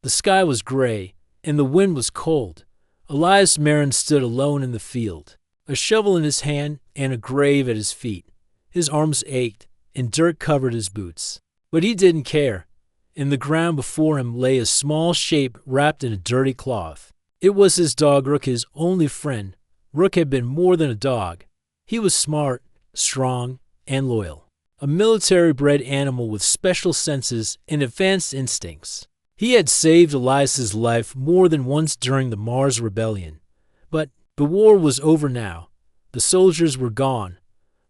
The sky was gray, and the wind was cold. Elias Marin stood alone in the field, a shovel in his hand and a grave at his feet. His arms ached, and dirt covered his boots. But he didn't care. In the ground before him lay a small shape wrapped in a dirty cloth. It was his dog Rook, his only friend. Rook had been more than a dog. He was smart, strong, and loyal. A military-bred animal with special senses and advanced instincts. He had saved Elias's life more than once during the Mars Rebellion. But the war was over now. The soldiers were gone.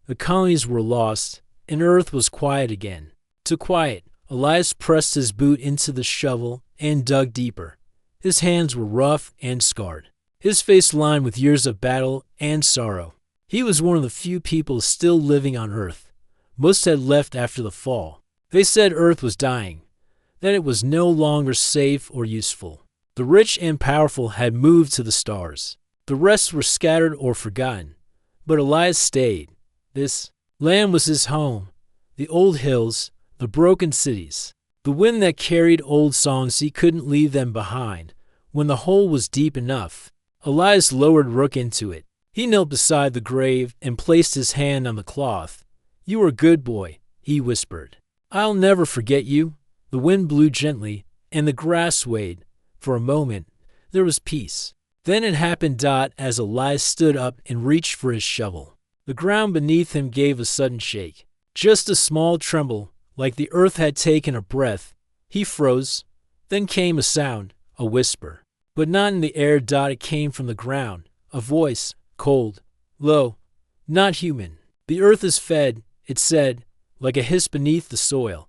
The colonies were lost, and Earth was quiet again. To quiet, Elias pressed his boot into the shovel and dug deeper. His hands were rough and scarred, his face lined with years of battle and sorrow. He was one of the few people still living on Earth. Most had left after the fall. They said Earth was dying, that it was no longer safe or useful. The rich and powerful had moved to the stars. The rest were scattered or forgotten. But Elias stayed. This land was his home. The old hills, the broken cities. The wind that carried old songs, he couldn't leave them behind. When the hole was deep enough, Elias lowered Rook into it. He knelt beside the grave and placed his hand on the cloth. "You were a good boy," he whispered. "I'll never forget you." The wind blew gently, and the grass swayed. For a moment, there was peace. Then it happened. As Elias stood up and reached for his shovel, the ground beneath him gave a sudden shake. Just a small tremble, like the earth had taken a breath. He froze. Then came a sound, a whisper. But not in the air. It came from the ground. A voice, cold, low, not human. "The earth is fed," it said, like a hiss beneath the soil.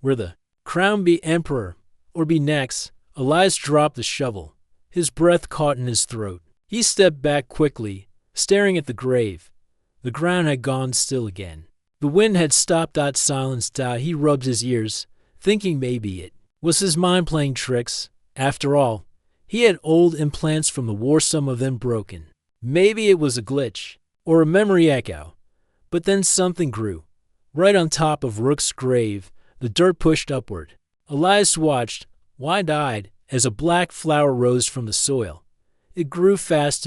"Where the crown be emperor, or be next." Elias dropped the shovel. His breath caught in his throat. He stepped back quickly, staring at the grave. The ground had gone still again. The wind had stopped. Silence. He rubbed his ears, thinking maybe it was his mind playing tricks. After all, he had old implants from the war, some of them broken. Maybe it was a glitch, or a memory echo. But then something grew. Right on top of Rook's grave, the dirt pushed upward. Elias watched, wide-eyed, as a black flower rose from the soil. It grew fast.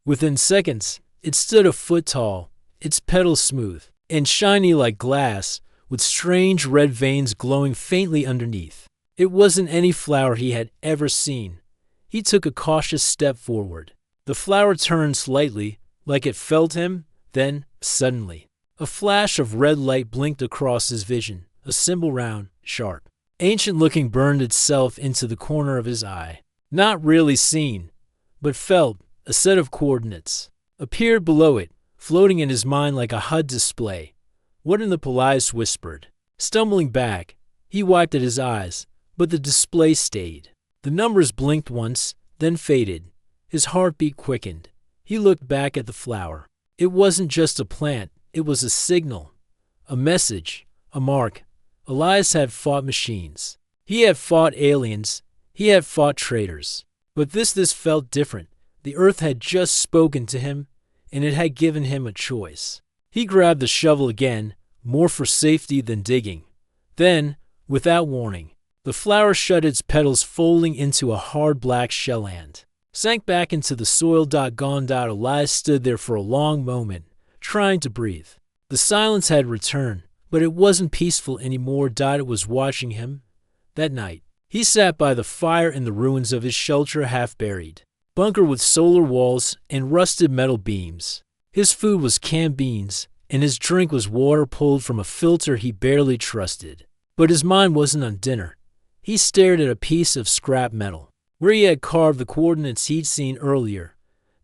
Within seconds, it stood a foot tall, its petals smooth and shiny like glass, with strange red veins glowing faintly underneath. It wasn't any flower he had ever seen. He took a cautious step forward. The flower turned slightly, like it felt him. Then, suddenly, a flash of red light blinked across his vision. A symbol, round, sharp, ancient-looking, burned itself into the corner of his eye. Not really seen, but felt. A set of coordinates appeared below it, floating in his mind like a HUD display. "What in the Elias whispered. Stumbling back, he wiped at his eyes, but the display stayed. The numbers blinked once, then faded. His heartbeat quickened. He looked back at the flower. It wasn't just a plant, it was a signal, a message, a mark. Elias had fought machines. He had fought aliens. He had fought traitors. But this felt different. The earth had just spoken to him, and it had given him a choice. He grabbed the shovel again, more for safety than digging. Then, without warning, the flower shut its petals, folding into a hard black shell and sank back into the soil. Gone. Elias stood there for a long moment, trying to breathe. The silence had returned, but it wasn't peaceful anymore. It was watching him. That night, he sat by the fire in the ruins of his shelter, half-buried bunker with solar walls and rusted metal beams. His food was canned beans, and his drink was water pulled from a filter he barely trusted. But his mind wasn't on dinner. He stared at a piece of scrap metal, where he had carved the coordinates he'd seen earlier.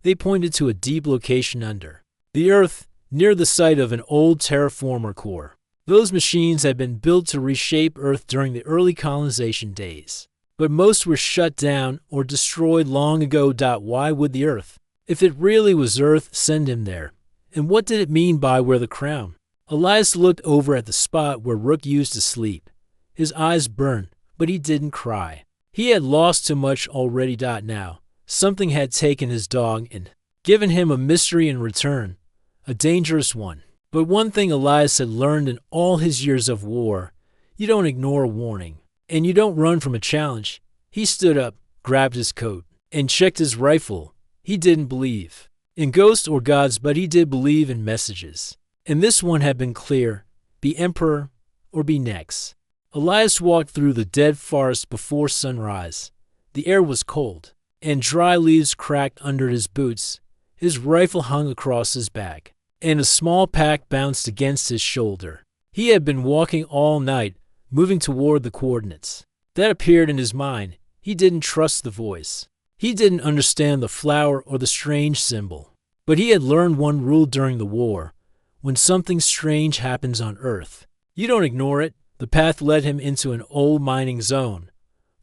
They pointed to a deep location under the earth, near the site of an old terraformer core. Those machines had been built to reshape Earth during the early colonization days. But most were shut down or destroyed long ago. Why would the Earth, if it really was Earth, send him there? And what did it mean by "where the crown"? Elias looked over at the spot where Rook used to sleep. His eyes burned, but he didn't cry. He had lost too much already. Now, something had taken his dog and given him a mystery in return, a dangerous one. But one thing Elias had learned in all his years of war: you don't ignore a warning, and you don't run from a challenge. He stood up, grabbed his coat, and checked his rifle. He didn't believe in ghosts or gods, but he did believe in messages. And this one had been clear: be emperor or be next. Elias walked through the dead forest before sunrise. The air was cold, and dry leaves cracked under his boots. His rifle hung across his back, and a small pack bounced against his shoulder. He had been walking all night, moving toward the coordinates that appeared in his mind. He didn't trust the voice. He didn't understand the flower or the strange symbol. But he had learned one rule during the war: when something strange happens on Earth, you don't ignore it. The path led him into an old mining zone.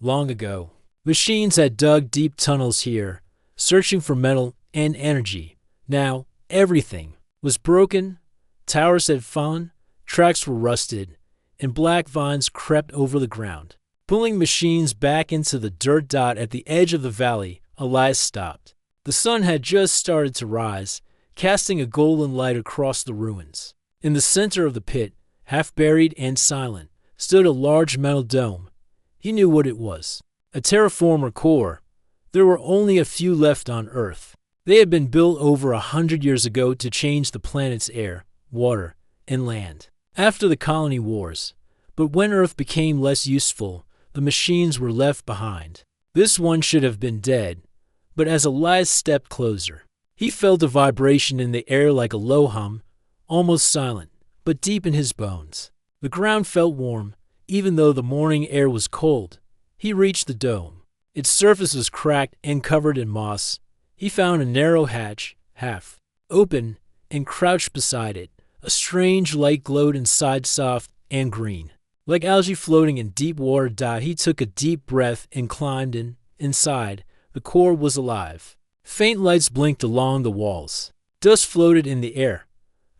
Long ago, machines had dug deep tunnels here, searching for metal and energy. Now, everything was broken. Towers had fallen, tracks were rusted, and black vines crept over the ground. Pulling machines back into the dirt dot at the edge of the valley, Elias stopped. The sun had just started to rise, casting a golden light across the ruins. In the center of the pit, half buried and silent, stood a large metal dome. He knew what it was: a terraformer core. There were only a few left on Earth. They had been built over 100 years ago to change the planet's air, water, and land after the colony wars. But when Earth became less useful, the machines were left behind. This one should have been dead, but as Elias stepped closer, he felt a vibration in the air, like a low hum, almost silent, but deep in his bones. The ground felt warm, even though the morning air was cold. He reached the dome. Its surface was cracked and covered in moss. He found a narrow hatch, half open, and crouched beside it. A strange light glowed inside, soft and green, like algae floating in deep water. He took a deep breath and climbed in. Inside, the core was alive. Faint lights blinked along the walls. Dust floated in the air.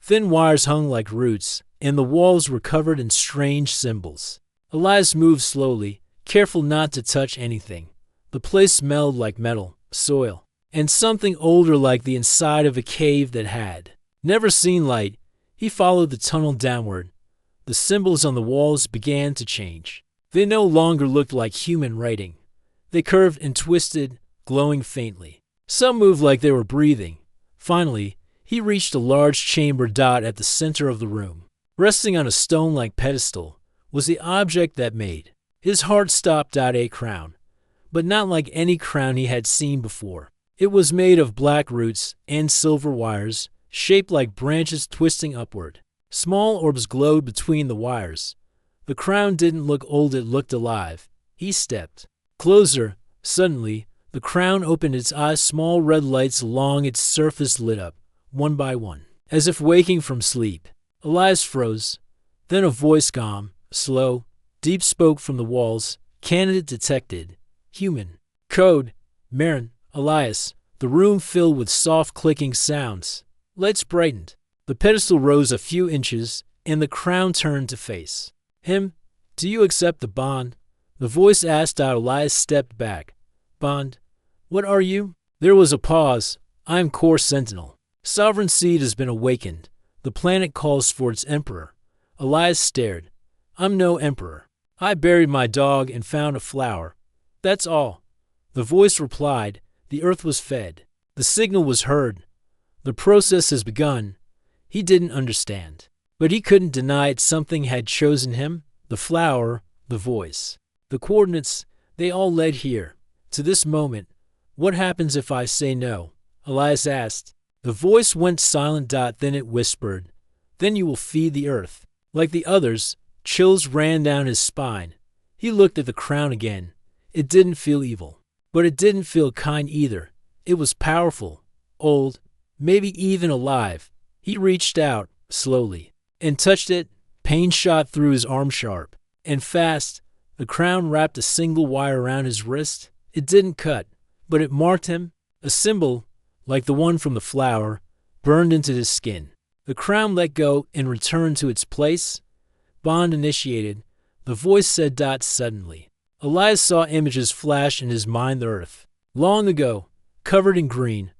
Thin wires hung like roots, and the walls were covered in strange symbols. Elias moved slowly, careful not to touch anything. The place smelled like metal, soil, and something older, like the inside of a cave that had never seen light. He followed the tunnel downward. The symbols on the walls began to change. They no longer looked like human writing. They curved and twisted, glowing faintly. Some moved like they were breathing. Finally, he reached a large chamber. At the center of the room, resting on a stone-like pedestal, was the object that made his heart stop. A crown, but not like any crown he had seen before. It was made of black roots and silver wires, shaped like branches twisting upward. Small orbs glowed between the wires. The crown didn't look old, it looked alive. He stepped closer. Suddenly, the crown opened its eyes. Small red lights along its surface lit up, one by one, as if waking from sleep. Elias froze. Then a voice, calm, slow, deep, spoke from the walls. Candidate detected. Human. Code. Marin. Elias. The room filled with soft clicking sounds. Lights brightened. The pedestal rose a few inches, and the crown turned to face him. Do you accept the bond? The voice asked. Elias stepped back. Bond? What are you? There was a pause. I am Core Sentinel. Sovereign seed has been awakened. The planet calls for its emperor. Elias stared. I'm no emperor. I buried my dog and found a flower. That's all. The voice replied. The earth was fed. The signal was heard. The process has begun. He didn't understand, but he couldn't deny it. Something had chosen him. The flower, the voice, the coordinates, they all led here, to this moment. What happens if I say no? Elias asked. The voice went silent. Then it whispered. Then you will feed the earth. Like the others, chills ran down his spine. He looked at the crown again. It didn't feel evil, but it didn't feel kind either. It was powerful, old, maybe even alive. He reached out, slowly, and touched it. Pain shot through his arm sharp and fast. The crown wrapped a single wire around his wrist. It didn't cut, but it marked him. A symbol, like the one from the flower, burned into his skin. The crown let go and returned to its place. Bond initiated. The voice said. Suddenly, Elias saw images flash in his mind. The earth, long ago, covered in green,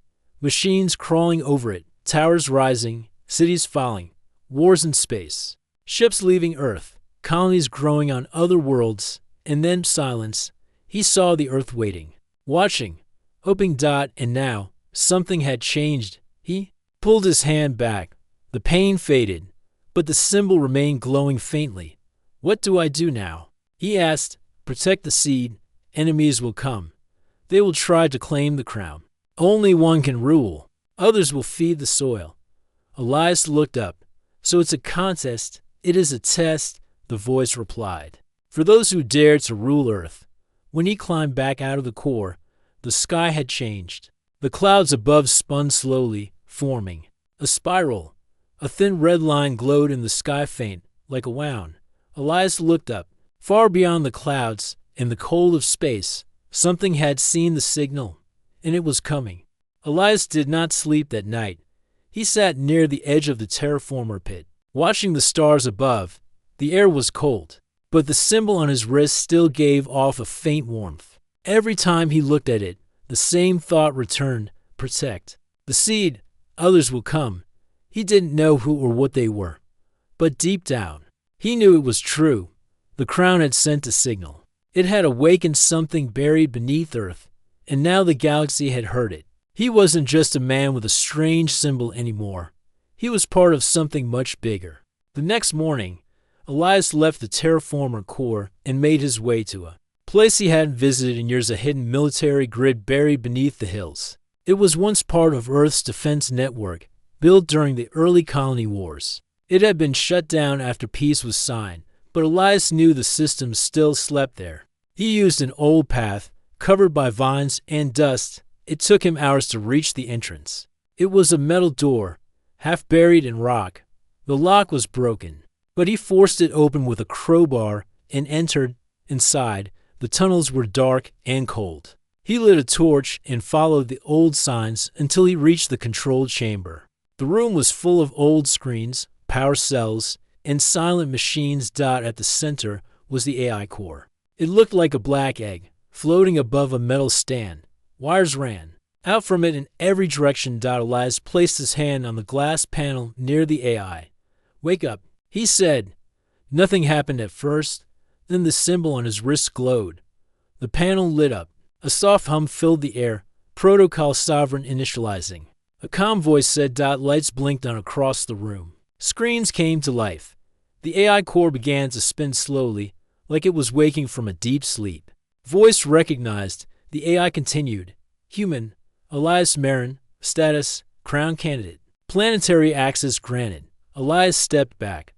machines crawling over it, towers rising, cities falling, wars in space, ships leaving Earth, colonies growing on other worlds, and then silence. He saw the Earth waiting, watching, hoping. And now, something had changed. He pulled his hand back. The pain faded, but the symbol remained glowing faintly. What do I do now? He asked. Protect the seed. Enemies will come. They will try to claim the crown. Only one can rule. Others will feed the soil. Elias looked up. So it's a contest. It is a test, the voice replied. For those who dared to rule Earth. When he climbed back out of the core, the sky had changed. The clouds above spun slowly, forming a spiral. A thin red line glowed in the sky, faint, like a wound. Elias looked up. Far beyond the clouds, in the cold of space, something had seen the signal, and it was coming. Elias did not sleep that night. He sat near the edge of the terraformer pit, watching the stars above. The air was cold, but the symbol on his wrist still gave off a faint warmth. Every time he looked at it, the same thought returned: protect the seed. Others will come. He didn't know who or what they were, but deep down, he knew it was true. The crown had sent a signal. It had awakened something buried beneath Earth, and now the galaxy had heard it. He wasn't just a man with a strange symbol anymore. He was part of something much bigger. The next morning, Elias left the terraformer core and made his way to a place he hadn't visited in years, a hidden military grid buried beneath the hills. It was once part of Earth's defense network, built during the early colony wars. It had been shut down after peace was signed, but Elias knew the system still slept there. He used an old path, covered by vines and dust. It took him hours to reach the entrance. It was a metal door, half buried in rock. The lock was broken, but he forced it open with a crowbar and entered. Inside, the tunnels were dark and cold. He lit a torch and followed the old signs until he reached the control chamber. The room was full of old screens, power cells, and silent machines. At the center was the AI core. It looked like a black egg, floating above a metal stand. Wires ran out from it in every direction. Elias placed his hand on the glass panel near the AI. Wake up, he said. Nothing happened at first. Then the symbol on his wrist glowed. The panel lit up. A soft hum filled the air. Protocol Sovereign initializing. A calm voice said. Lights blinked on across the room. Screens came to life. The AI core began to spin slowly, like it was waking from a deep sleep. Voice recognized. The AI continued. Human, Elias Marin, status, crown candidate. Planetary access granted. Elias stepped back.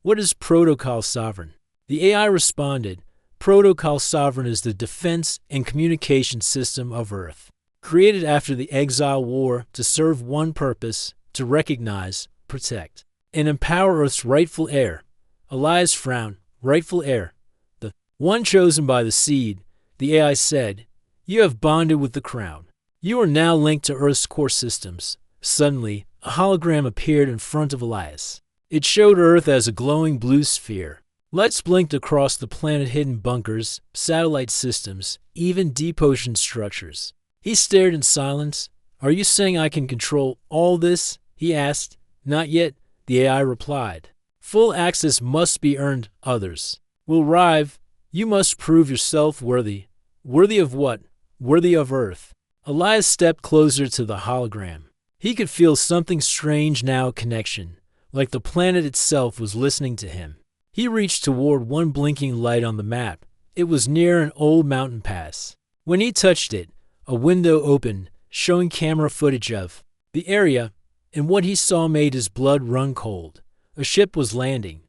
What is Protocol Sovereign? The AI responded. Protocol Sovereign is the defense and communication system of Earth, created after the Exile War to serve one purpose: to recognize, protect, and empower Earth's rightful heir. Elias frowned. Rightful heir. The one chosen by the seed. The AI said, you have bonded with the crown. You are now linked to Earth's core systems. Suddenly, a hologram appeared in front of Elias. It showed Earth as a glowing blue sphere. Lights blinked across the planet, hidden bunkers, satellite systems, even deep ocean structures. He stared in silence. Are you saying I can control all this? He asked. Not yet, the AI replied. Full access must be earned. Others will arrive. You must prove yourself worthy. Worthy of what? Worthy of Earth. Elias stepped closer to the hologram. He could feel something strange now, a connection, like the planet itself was listening to him. He reached toward one blinking light on the map. It was near an old mountain pass. When he touched it, a window opened, showing camera footage of the area, and what he saw made his blood run cold. A ship was landing.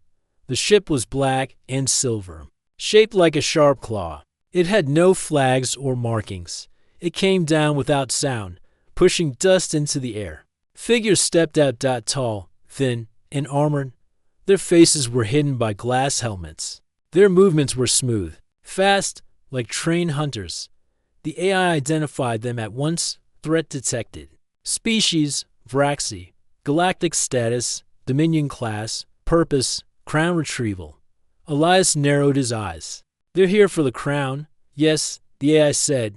The ship was black and silver, shaped like a sharp claw. It had no flags or markings. It came down without sound, pushing dust into the air. Figures stepped out. Tall, thin, and armored. Their faces were hidden by glass helmets. Their movements were smooth, fast, like trained hunters. The AI identified them at once. Threat detected. Species, Vraxi. Galactic status, Dominion class. Purpose, crown retrieval. Elias narrowed his eyes. They're here for the crown. Yes, the AI said.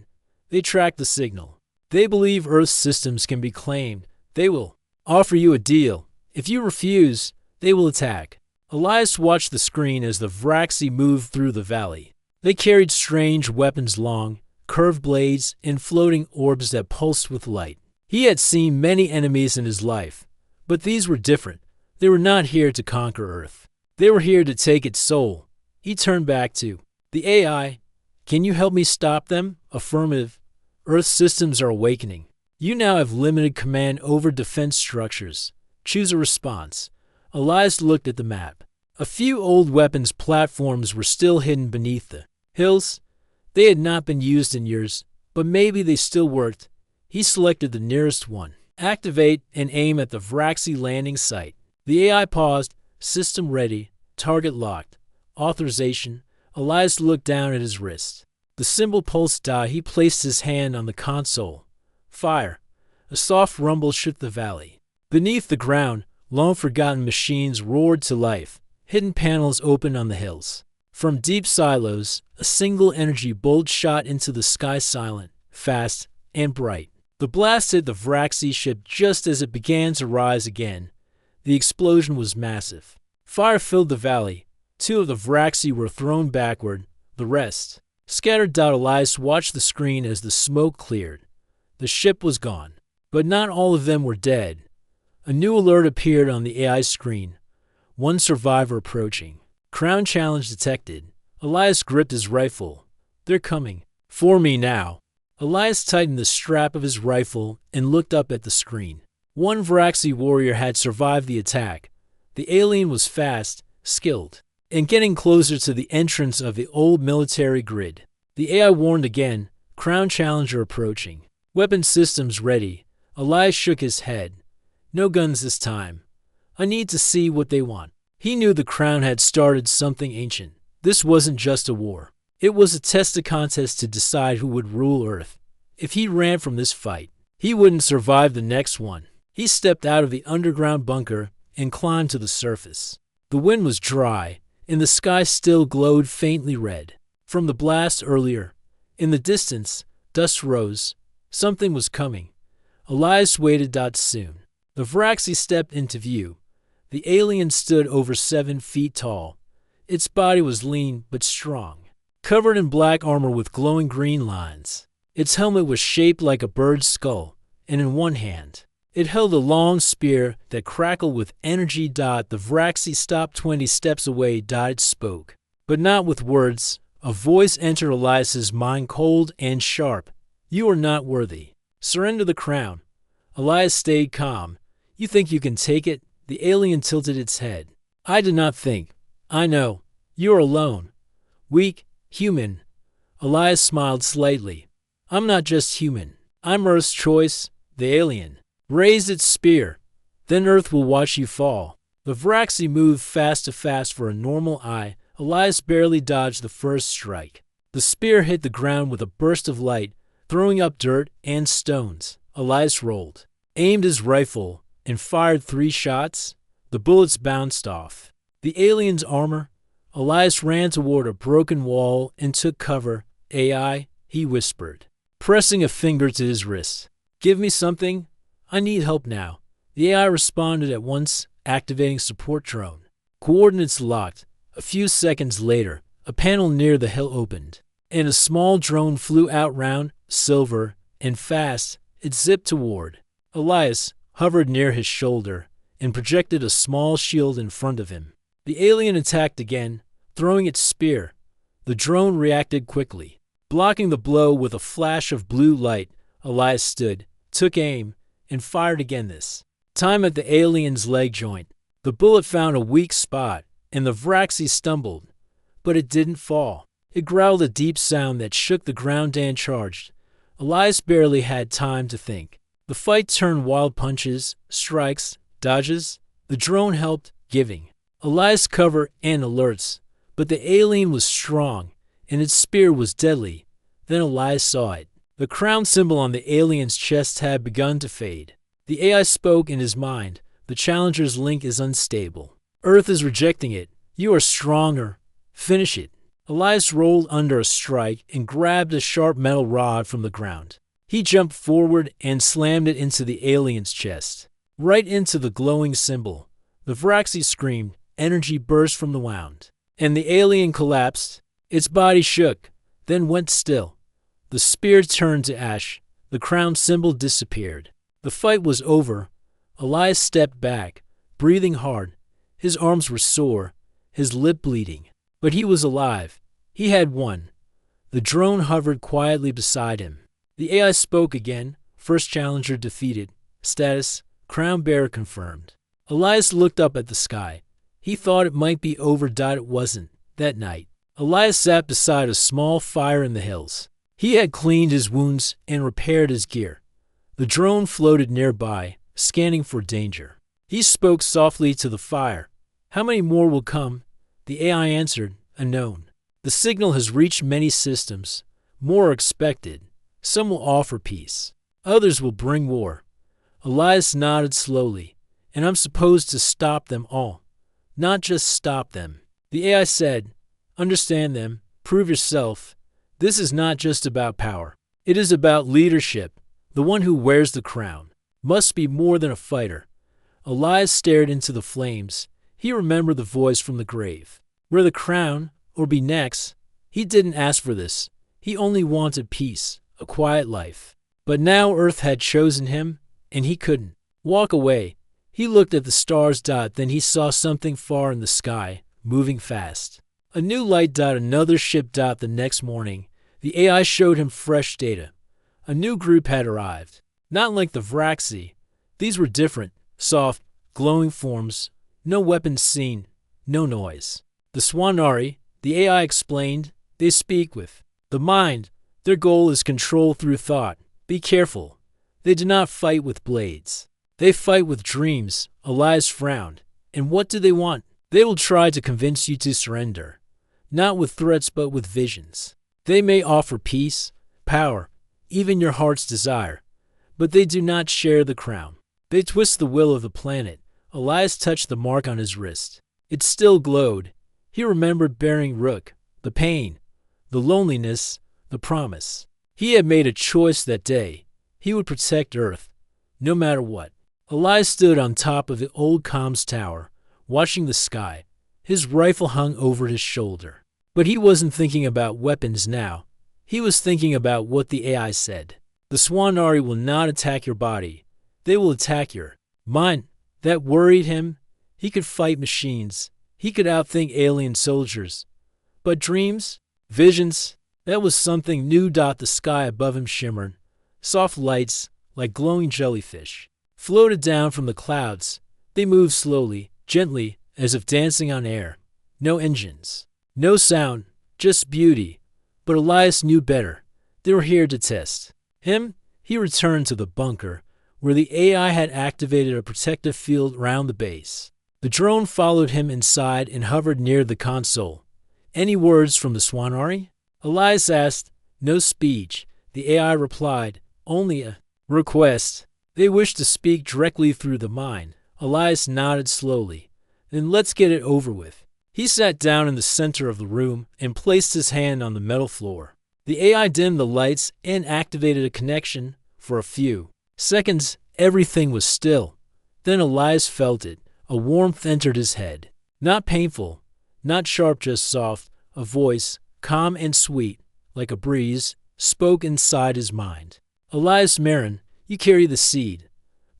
They track the signal. They believe Earth's systems can be claimed. They will offer you a deal. If you refuse, they will attack. Elias watched the screen as the Vraxi moved through the valley. They carried strange weapons, long, curved blades, and floating orbs that pulsed with light. He had seen many enemies in his life, but these were different. They were not here to conquer Earth. They were here to take its soul. He turned back to the AI. Can you help me stop them? Affirmative. Earth systems are awakening. You now have limited command over defense structures. Choose a response. Elias looked at the map. A few old weapons platforms were still hidden beneath the hills. They had not been used in years, but maybe they still worked. He selected the nearest one. Activate and aim at the Vraxi landing site. The AI paused. System ready. Target locked. Authorization. Elias looked down at his wrist. The symbol pulsed. He placed his hand on the console. Fire. A soft rumble shook the valley. Beneath the ground, long-forgotten machines roared to life. Hidden panels opened on the hills. From deep silos, a single energy bolt shot into the sky, silent, fast, and bright. The blast hit the Vraxi ship just as it began to rise again. The explosion was massive. Fire filled the valley. 2 of the Vraxi were thrown backward. The rest scattered. Elias watched the screen as the smoke cleared. The ship was gone. But not all of them were dead. A new alert appeared on the AI screen. 1 survivor approaching. Crown challenge detected. Elias gripped his rifle. They're coming. For me now. Elias tightened the strap of his rifle and looked up at the screen. 1 Vraxi warrior had survived the attack. The alien was fast, skilled, and getting closer to the entrance of the old military grid. The AI warned again. Crown challenger approaching. Weapon systems ready. Elias shook his head. No guns this time. I need to see what they want. He knew the Crown had started something ancient. This wasn't just a war. It was a test, a contest to decide who would rule Earth. If he ran from this fight, he wouldn't survive the next one. He stepped out of the underground bunker and climbed to the surface. The wind was dry, and the sky still glowed faintly red from the blast earlier. In the distance, dust rose. Something was coming. Elias waited. Soon, the Vraxi stepped into view. The alien stood over 7 feet tall. Its body was lean but strong, covered in black armor with glowing green lines. Its helmet was shaped like a bird's skull, and in one hand, it held a long spear that crackled with energy. The Vraxi stopped 20 steps away. It spoke, but not with words. A voice entered Elias's mind, cold and sharp. You are not worthy. Surrender the crown. Elias stayed calm. You think you can take it? The alien tilted its head. I did not think. I know. You are alone. Weak. Human. Elias smiled slightly. I'm not just human. I'm Earth's choice. The alien raised its spear. Then Earth will watch you fall. The Vraxi moved fast for a normal eye. Elias barely dodged the first strike. The spear hit the ground with a burst of light, throwing up dirt and stones. Elias rolled, aimed his rifle, and fired 3 shots. The bullets bounced off the alien's armor. Elias ran toward a broken wall and took cover. AI, he whispered, pressing a finger to his wrist. Give me something. I need help now. The AI responded at once, activating support drone. Coordinates locked. A few seconds later, a panel near the hill opened, and a small drone flew out, round, silver, and fast. It zipped toward Elias, hovered near his shoulder, and projected a small shield in front of him. The alien attacked again, throwing its spear. The drone reacted quickly, blocking the blow with a flash of blue light. Elias stood, took aim, and fired again, this time at the alien's leg joint. The bullet found a weak spot, and the Vraxi stumbled, but it didn't fall. It growled a deep sound that shook the ground. Dan charged. Elias barely had time to think. The fight turned wild. Punches, strikes, dodges. The drone helped, giving Elias cover and alerts, but the alien was strong, and its spear was deadly. Then Elias saw it. The crown symbol on the alien's chest had begun to fade. The AI spoke in his mind. The challenger's link is unstable. Earth is rejecting it. You are stronger. Finish it. Elias rolled under a strike and grabbed a sharp metal rod from the ground. He jumped forward and slammed it into the alien's chest, right into the glowing symbol. The Vraxi screamed. Energy burst from the wound, and the alien collapsed. Its body shook, then went still. The spear turned to ash. The crown symbol disappeared. The fight was over. Elias stepped back, breathing hard. His arms were sore, his lip bleeding. But he was alive. He had won. The drone hovered quietly beside him. The AI spoke again. First challenger defeated. Status, crown bearer confirmed. Elias looked up at the sky. He thought it might be over. It wasn't. That night, Elias sat beside a small fire in the hills. He had cleaned his wounds and repaired his gear. The drone floated nearby, scanning for danger. He spoke softly to the fire. How many more will come? The AI answered, unknown. The signal has reached many systems. More are expected. Some will offer peace. Others will bring war. Elias nodded slowly. And I'm supposed to stop them all. Not just stop them. The AI said, understand them, prove yourself. This is not just about power. It is about leadership. The one who wears the crown must be more than a fighter. Elias stared into the flames. He remembered the voice from the grave. Wear the crown, or be next. He didn't ask for this. He only wanted peace, a quiet life. But now Earth had chosen him, and he couldn't walk away. He looked at the stars. Then he saw something far in the sky, moving fast. A new light. Another ship. The next morning, the AI showed him fresh data. A new group had arrived. Not like the Vraxi. These were different, soft, glowing forms. No weapons seen, no noise. The Swanari, the AI explained, they speak with the mind. Their goal is control through thought. Be careful. They do not fight with blades. They fight with dreams. Elias frowned. And what do they want? They will try to convince you to surrender. Not with threats, but with visions. They may offer peace, power, even your heart's desire. But they do not share the crown. They twist the will of the planet. Elias touched the mark on his wrist. It still glowed. He remembered bearing Rook, the pain, the loneliness, the promise. He had made a choice that day. He would protect Earth, no matter what. Elias stood on top of the old comms tower, watching the sky. His rifle hung over his shoulder. But he wasn't thinking about weapons now. He was thinking about what the AI said. The Swanari will not attack your body. They will attack your mind. That worried him. He could fight machines. He could outthink alien soldiers. But dreams, visions, that was something new. The sky above him shimmered. Soft lights, like glowing jellyfish, floated down from the clouds. They moved slowly, gently, as if dancing on air. No engines, no sound, just beauty. But Elias knew better. They were here to test him. He returned to the bunker, where the AI had activated a protective field around the base. The drone followed him inside and hovered near the console. Any words from the Swanari? Elias asked. No speech. The AI replied. Only a request. They wished to speak directly through the mind. Elias nodded slowly. Then let's get it over with. He sat down in the center of the room and placed his hand on the metal floor. The AI dimmed the lights and activated a connection. For a few seconds, everything was still. Then Elias felt it. A warmth entered his head. Not painful, not sharp, just soft. A voice, calm and sweet, like a breeze, spoke inside his mind. Elias Marin, you carry the seed.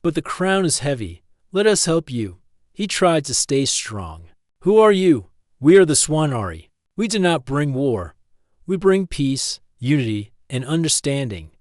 But the crown is heavy. Let us help you. He tried to stay strong. Who are you? We are the Swanari. We do not bring war. We bring peace, unity, and understanding.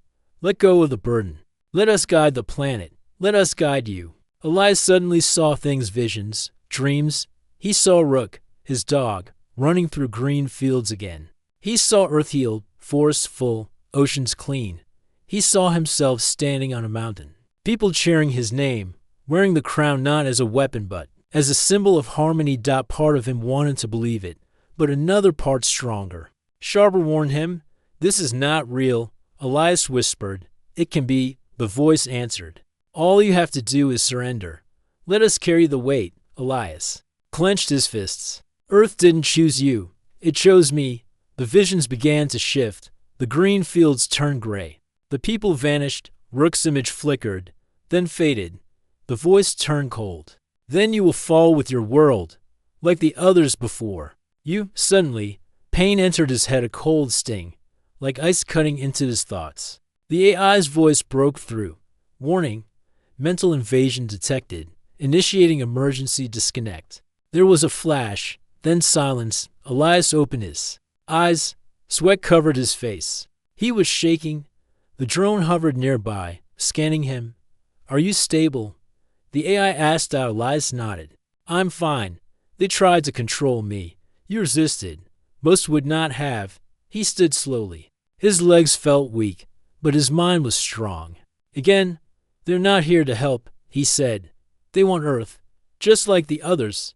Let go of the burden. Let us guide the planet. Let us guide you. Elias suddenly saw things, visions, dreams. He saw Rook, his dog, running through green fields again. He saw Earth healed, forests full, oceans clean. He saw himself standing on a mountain. People cheering his name, wearing the crown not as a weapon but as a symbol of harmony. Part of him wanted to believe it, but another part stronger, sharper warned him, this is not real. Elias whispered, it can be. The voice answered, all you have to do is surrender. Let us carry the weight. Elias clenched his fists. Earth didn't choose you. It chose me. The visions began to shift. The green fields turned gray. The people vanished. Rook's image flickered, then faded. The voice turned cold. Then you will fall with your world, like the others before you. Suddenly, Pain entered his head, a cold sting, like ice cutting into his thoughts. The AI's voice broke through. Warning, mental invasion detected, initiating emergency disconnect. There was a flash, then silence. Elias opened his eyes. Sweat covered his face. He was shaking. The drone hovered nearby, scanning him. Are you stable? The AI asked out. Elias nodded. I'm fine. They tried to control me. You resisted. Most would not have. He stood slowly. His legs felt weak, but his mind was strong. Again, they're not here to help, he said. They want Earth, just like the others.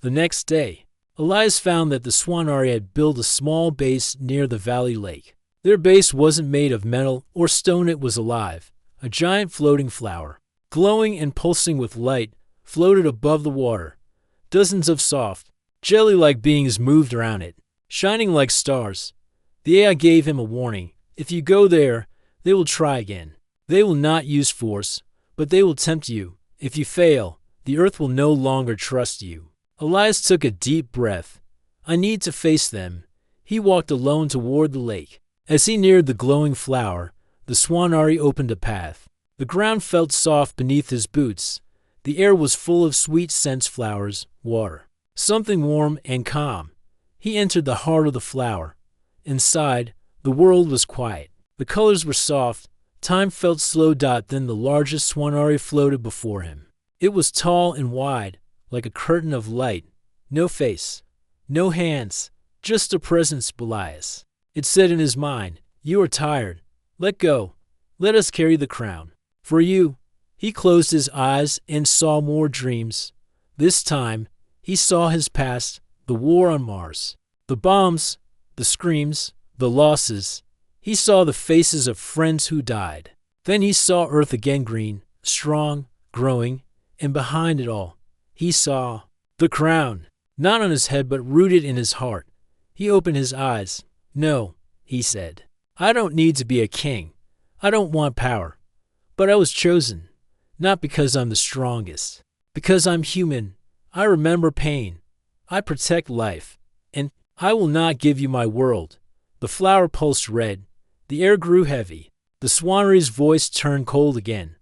The next day, Elias found that the Swanari had built a small base near the valley lake. Their base wasn't made of metal or stone, it was alive. A giant floating flower, glowing and pulsing with light, floated above the water. Dozens of soft, jelly-like beings moved around it, shining like stars. The AI gave him a warning. If you go there, they will try again. They will not use force, but they will tempt you. If you fail, the Earth will no longer trust you. Elias took a deep breath. I need to face them. He walked alone toward the lake. As he neared the glowing flower, the Swanari opened a path. The ground felt soft beneath his boots. The air was full of sweet scents, flowers, water, something warm and calm. He entered the heart of the flower. Inside, the world was quiet. The colors were soft. Time felt slow. Then the largest Swanari floated before him. It was tall and wide, like a curtain of light. No face, no hands, just a presence. Elias. It said in his mind, you are tired. Let go. Let us carry the crown. For you. He closed his eyes and saw more dreams. This time, he saw his past, the war on Mars, the bombs, the screams, the losses. He saw the faces of friends who died. Then he saw Earth again, green, strong, growing, and behind it all, he saw the crown, not on his head but rooted in his heart. He opened his eyes. No, he said. I don't need to be a king. I don't want power. But I was chosen, not because I'm the strongest, because I'm human. I remember pain. I protect life. And I will not give you my world. The flower pulsed red. The air grew heavy. The Swanari's voice turned cold again.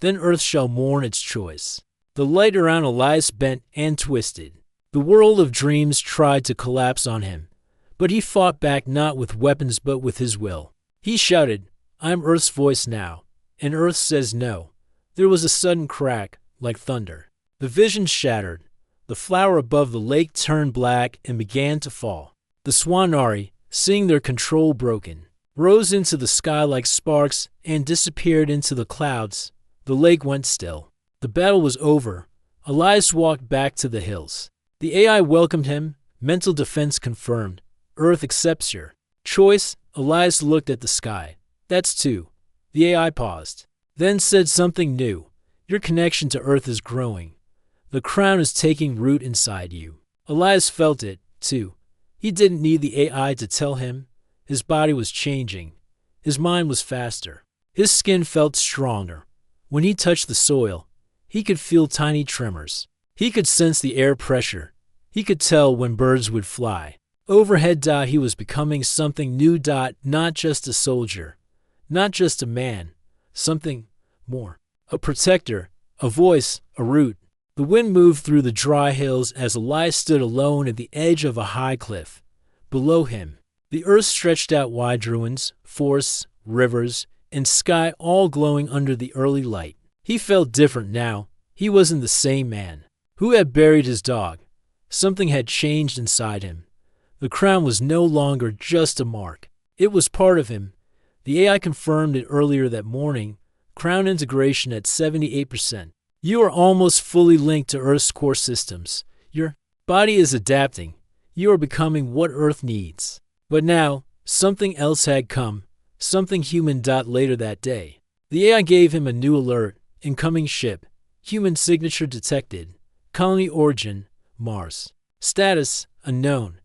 Then Earth shall mourn its choice. The light around Elias bent and twisted. The world of dreams tried to collapse on him. But he fought back, not with weapons but with his will. He shouted, I'm Earth's voice now. And Earth says no. There was a sudden crack, like thunder. The vision shattered. The flower above the lake turned black and began to fall. The Swanari, seeing their control broken, rose into the sky like sparks and disappeared into the clouds. The lake went still. The battle was over. Elias walked back to the hills. The AI welcomed him. Mental defense confirmed. Earth accepts your choice. Elias looked at the sky. That's two. The AI paused, then said something new. Your connection to Earth is growing. The crown is taking root inside you. Elias felt it, too. He didn't need the AI to tell him. His body was changing. His mind was faster. His skin felt stronger. When he touched the soil, he could feel tiny tremors. He could sense the air pressure. He could tell when birds would fly. Overhead, he was becoming something new, not just a soldier, not just a man, something more. A protector, a voice, a root. The wind moved through the dry hills as Elias stood alone at the edge of a high cliff. Below him, the earth stretched out wide, ruins, forests, rivers, and sky all glowing under the early light. He felt different now. He wasn't the same man who had buried his dog. Something had changed inside him. The crown was no longer just a mark. It was part of him. The AI confirmed it earlier that morning. Crown integration at 78%. You are almost fully linked to Earth's core systems. Your body is adapting. You are becoming what Earth needs. But now, something else had come. Something human. Later that day, the AI gave him a new alert. Incoming ship. Human signature detected. Colony origin, Mars. Status, unknown.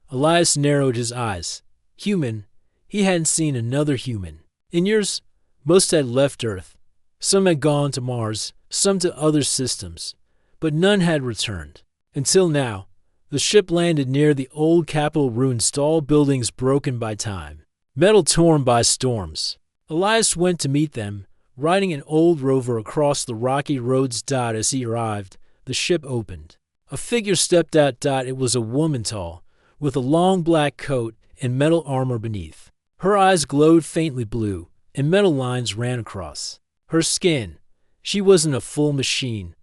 Elias narrowed his eyes. Human. He hadn't seen another human. In years, most had left Earth. Some had gone to Mars, some to other systems. But none had returned. Until now, The ship landed near the old Capitol ruins, tall buildings broken by time, metal torn by storms. Elias went to meet them, riding an old rover across the rocky roads. As he arrived, the ship opened. A figure stepped out. It was a woman, tall, with a long black coat and metal armor beneath. Her eyes glowed faintly blue, and metal lines ran across her skin. She wasn't a full machine,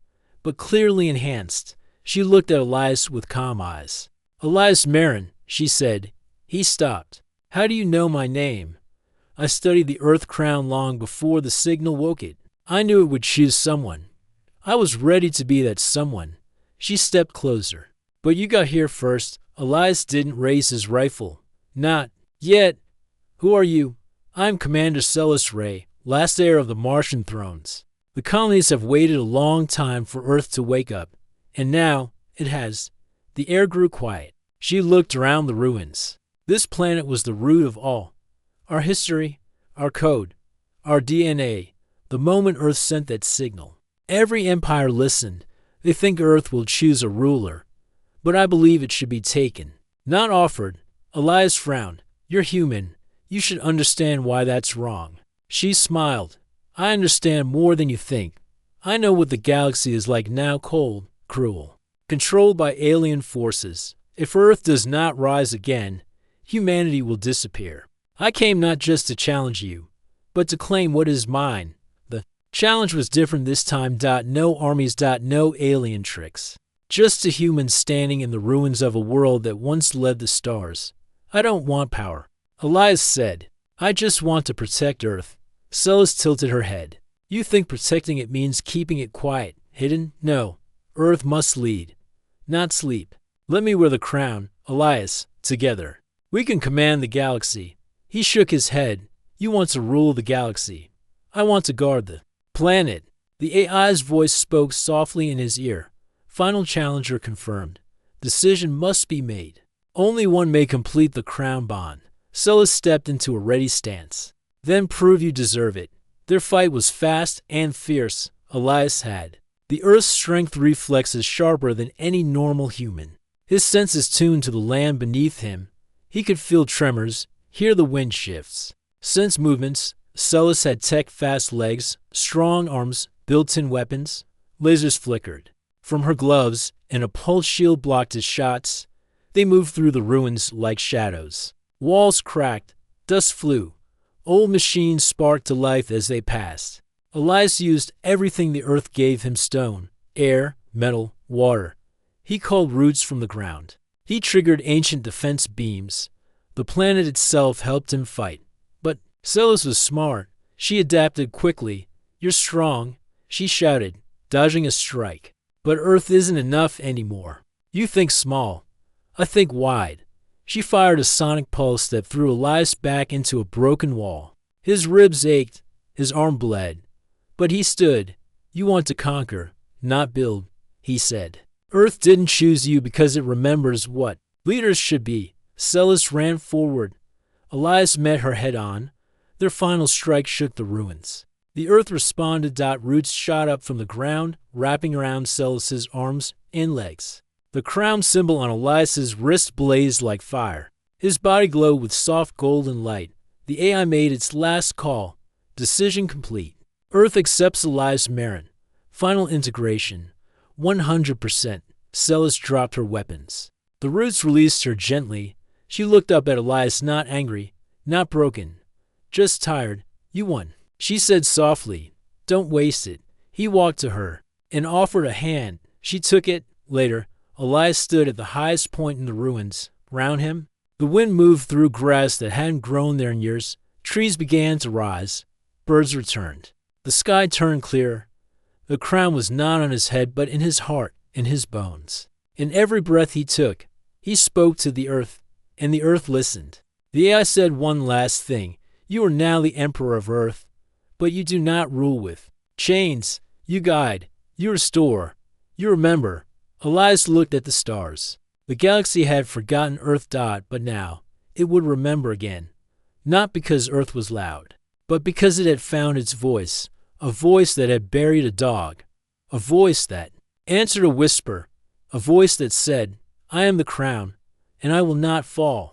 but clearly enhanced. She looked at Elias with calm eyes. "Elias Marin," she said. He stopped. "How do you know my name?" "I studied the Earth Crown long before the signal woke it. I knew it would choose someone. I was ready to be that someone." She stepped closer. "But you got here first." Elias didn't raise his rifle. "Not yet. Who are you?" "I'm Commander Celis Ray, last heir of the Martian thrones. The colonies have waited a long time for Earth to wake up, and now it has." The air grew quiet. She looked around the ruins. This planet was the root of all. Our history, our code, our DNA. The moment Earth sent that signal, every empire listened. They think Earth will choose a ruler, but I believe it should be taken, not offered. Elias frowned. "You're human. You should understand why that's wrong." She smiled. "I understand more than you think. I know what the galaxy is like now, cold, cruel, controlled by alien forces. If Earth does not rise again, humanity will disappear. I came not just to challenge you, but to claim what is mine." The challenge was different this time. No armies, no alien tricks. Just a human standing in the ruins of a world that once led the stars. "I don't want power," Elias said. "I just want to protect Earth." Celis tilted her head. "You think protecting it means keeping it quiet, hidden? No. Earth must lead, not sleep. Let me wear the crown, Elias, together. We can command the galaxy." He shook his head. "You want to rule the galaxy. I want to guard the planet." The AI's voice spoke softly in his ear. "Final challenger confirmed. Decision must be made. Only one may complete the crown bond." Celis stepped into a ready stance. "Then prove you deserve it." Their fight was fast and fierce. Elias had the Earth's strength reflexes sharper than any normal human. His senses tuned to the land beneath him. He could feel tremors, hear the wind shifts, sense movements. Celis had tech-fast legs, strong arms, built-in weapons. Lasers flickered from her gloves, and a pulse shield blocked his shots. They moved through the ruins like shadows. Walls cracked, dust flew. Old machines sparked to life as they passed. Elias used everything the Earth gave him: stone, air, metal, water. He called roots from the ground. He triggered ancient defense beams. The planet itself helped him fight. But Celis was smart. She adapted quickly. "You're strong," she shouted, dodging a strike. "But Earth isn't enough anymore. You think small. I think wide." She fired a sonic pulse that threw Elias back into a broken wall. His ribs ached, his arm bled. But he stood. "You want to conquer, not build," he said. "Earth didn't choose you because it remembers what leaders should be." Celis ran forward. Elias met her head-on. Their final strike shook the ruins. The Earth responded. Roots shot up from the ground, wrapping around Celis's arms and legs. The crown symbol on Elias's wrist blazed like fire. His body glowed with soft golden light. The AI made its last call. Decision complete. Earth accepts Elias Marin. Final integration. 100%. Celis dropped her weapons. The roots released her gently. She looked up at Elias, not angry, not broken, just tired. "You won," she said softly. "Don't waste it." He walked to her and offered a hand. She took it. Later, Elias stood at the highest point in the ruins. Round him, the wind moved through grass that hadn't grown there in years. Trees began to rise. Birds returned. The sky turned clear. The crown was not on his head, but in his heart, in his bones. In every breath he took, he spoke to the Earth, and the Earth listened. The AI said one last thing. "You are now the Emperor of Earth, but you do not rule with chains. You guide, you restore, you remember." Elias looked at the stars. The galaxy had forgotten Earth. But now, it would remember again. Not because Earth was loud, but because it had found its voice. A voice that had buried a dog. A voice that answered a whisper. A voice that said, I am the crown, and I will not fall.